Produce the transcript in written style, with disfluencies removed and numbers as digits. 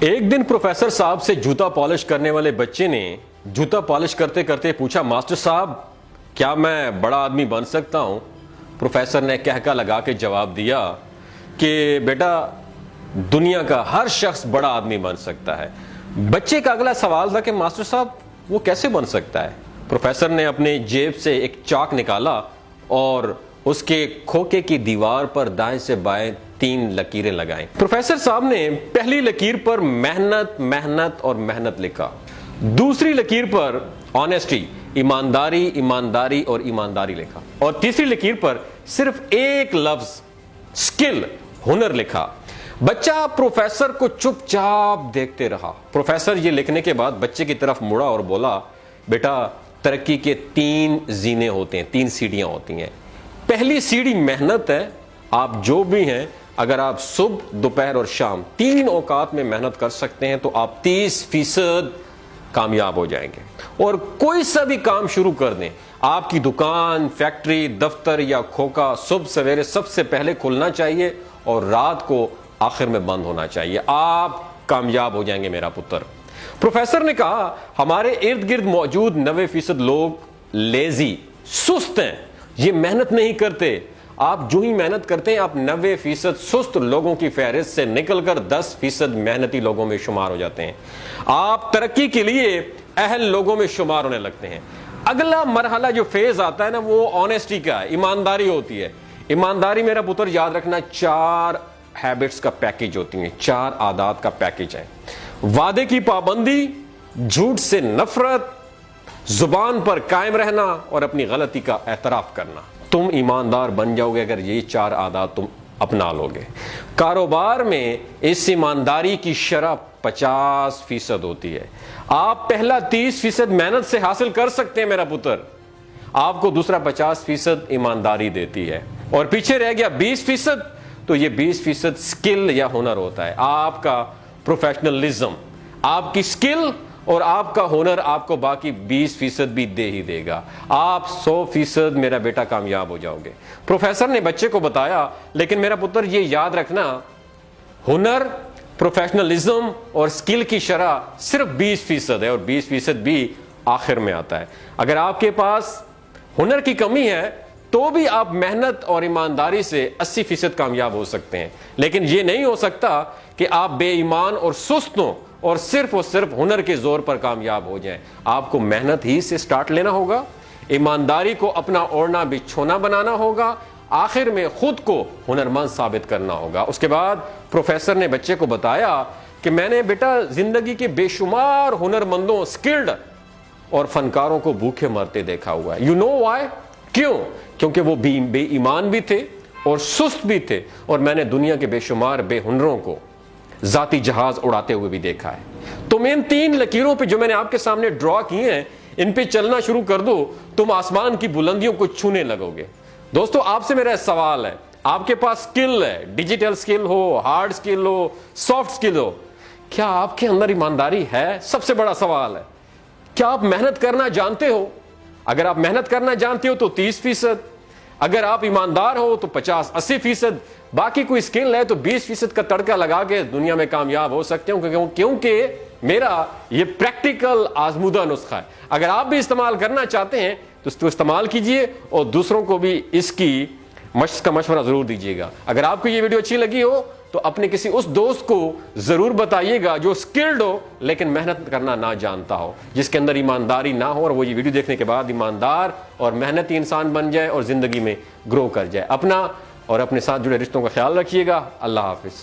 एक दिन प्रोफेसर साहब से जूता पॉलिश करने वाले बच्चे ने जूता पॉलिश करते करते पूछा, मास्टर साहब क्या मैं बड़ा आदमी बन सकता हूं? प्रोफेसर ने कहका लगा के जवाब दिया कि बेटा दुनिया का हर शख्स बड़ा आदमी बन सकता है। बच्चे का अगला सवाल था कि मास्टर साहब वो कैसे बन सकता है? प्रोफेसर ने अपने जेब से एक चाक निकाला और उसके खोखे की दीवार पर दाएं से बाएं 3 लकीरें लगाएं। प्रोफेसर साहब ने पहली लकीर पर मेहनत मेहनत और मेहनत लिखा, दूसरी लकीर पर ऑनेस्टी ईमानदारी ईमानदारी और ईमानदारी लिखा और तीसरी लकीर पर सिर्फ एक लफ्ज स्किल हुनर लिखा। बच्चा प्रोफेसर को चुपचाप देखते रहा। प्रोफेसर ये लिखने के बाद बच्चे की तरफ मुड़ा और बोला, बेटा तरक्की के 3 जीने होते हैं, 3 सीढ़ियां होती हैं। पहली सीढ़ी मेहनत है। आप जो भी हैं, अगर आप सुबह दोपहर और शाम 3 औकात में मेहनत कर सकते हैं तो आप 30% कामयाब हो जाएंगे। और कोई सा भी काम शुरू कर दें, आपकी दुकान, फैक्ट्री, दफ्तर या खोखा सुबह सवेरे सबसे पहले खुलना चाहिए और रात को आखिर में बंद होना चाहिए। आप कामयाब हो जाएंगे मेरा पुत्र। प्रोफेसर ने कहा, हमारे इर्द गिर्द मौजूद 90% लोग लेजी सुस्त हैं, ये मेहनत नहीं करते। आप जो ही मेहनत करते हैं आप 90% सुस्त लोगों की फहरिस्त से निकलकर 10% मेहनती लोगों में शुमार हो जाते हैं। आप तरक्की के लिए अहल लोगों में शुमार होने लगते हैं। अगला मरहला जो फेज आता है ना, वो ऑनेस्टी का है, ईमानदारी होती है। ईमानदारी मेरा पुत्र याद रखना 4 हैबिट्स का पैकेज होती है, 4 आदत का पैकेज है। वादे की पाबंदी, झूठ से नफरत, जुबान पर कायम रहना और अपनी गलती का एतराफ करना। तुम ईमानदार बन जाओगे अगर ये 4 आदत तुम अपना लोगे। कारोबार में इस ईमानदारी की शरह 50% होती है। आप पहला 30% मेहनत से हासिल कर सकते हैं मेरा पुत्र, आपको दूसरा 50% ईमानदारी देती है और पीछे रह गया 20%। तो ये 20% स्किल या हुनर होता है। आपका प्रोफेशनलिज्म, आपकी स्किल और आपका हुनर आपको बाकी 20% भी दे ही देगा। आप 100% मेरा बेटा कामयाब हो जाओगे। प्रोफेसर ने बच्चे को बताया, लेकिन मेरा पुत्र ये याद रखना, हुनर, प्रोफेशनलिज्म और स्किल की शरह सिर्फ 20% है और 20% भी आखिर में आता है। अगर आपके पास हुनर की कमी है तो भी आप मेहनत और ईमानदारी से 80% कामयाब हो सकते हैं, लेकिन यह नहीं हो सकता कि आप बेईमान और सुस्त हों और सिर्फ हुनर के जोर पर कामयाब हो जाएं। आपको मेहनत ही से स्टार्ट लेना होगा, ईमानदारी को अपना ओढ़ना बिछोना बनाना होगा, आखिर में खुद को हुनरमंद साबित करना होगा। उसके बाद प्रोफेसर ने बच्चे को बताया कि मैंने बेटा जिंदगी के बेशुमार हुनरमंदों, स्किल्ड और फनकारों को भूखे मरते देखा हुआ है। You know why? क्यों? क्योंकि वो बेईमान भी थे और सुस्त भी थे और मैंने दुनिया के बेशुमार बेहुनरों को जाती जहाज उड़ाते हुए भी देखा है। तुम इन 3 लकीरों पे जो मैंने आपके सामने ड्रॉ किए हैं, इन पे चलना शुरू कर दो, तुम आसमान की बुलंदियों को छूने लगोगे। दोस्तों, आपसे मेरा सवाल है, आपके पास स्किल है, डिजिटल स्किल हो, हार्ड स्किल हो, सॉफ्ट स्किल हो, क्या आपके अंदर ईमानदारी है? सबसे बड़ा सवाल है। क्या आप मेहनत करना जानते हो? अगर आप मेहनत करना जानते हो तो 30%, अगर आप ईमानदार हो तो 50-80%, बाकी कोई स्किल है तो 20% का तड़का लगा के दुनिया में कामयाब हो सकते हो, क्योंकि मेरा ये प्रैक्टिकल आजमूदा नुस्खा है। अगर आप भी इस्तेमाल करना चाहते हैं तो इसको इस्तेमाल कीजिए और दूसरों को भी इसकी मशक का मशवरा जरूर दीजिएगा। अगर आपको ये वीडियो अच्छी लगी हो तो अपने किसी उस दोस्त को जरूर बताइएगा जो स्किल्ड हो लेकिन मेहनत करना ना जानता हो, जिसके अंदर ईमानदारी ना हो और वो ये वीडियो देखने के बाद ईमानदार और मेहनती इंसान बन जाए और जिंदगी में ग्रो कर जाए। अपना और अपने साथ जुड़े रिश्तों का ख्याल रखिएगा। अल्लाह हाफिज।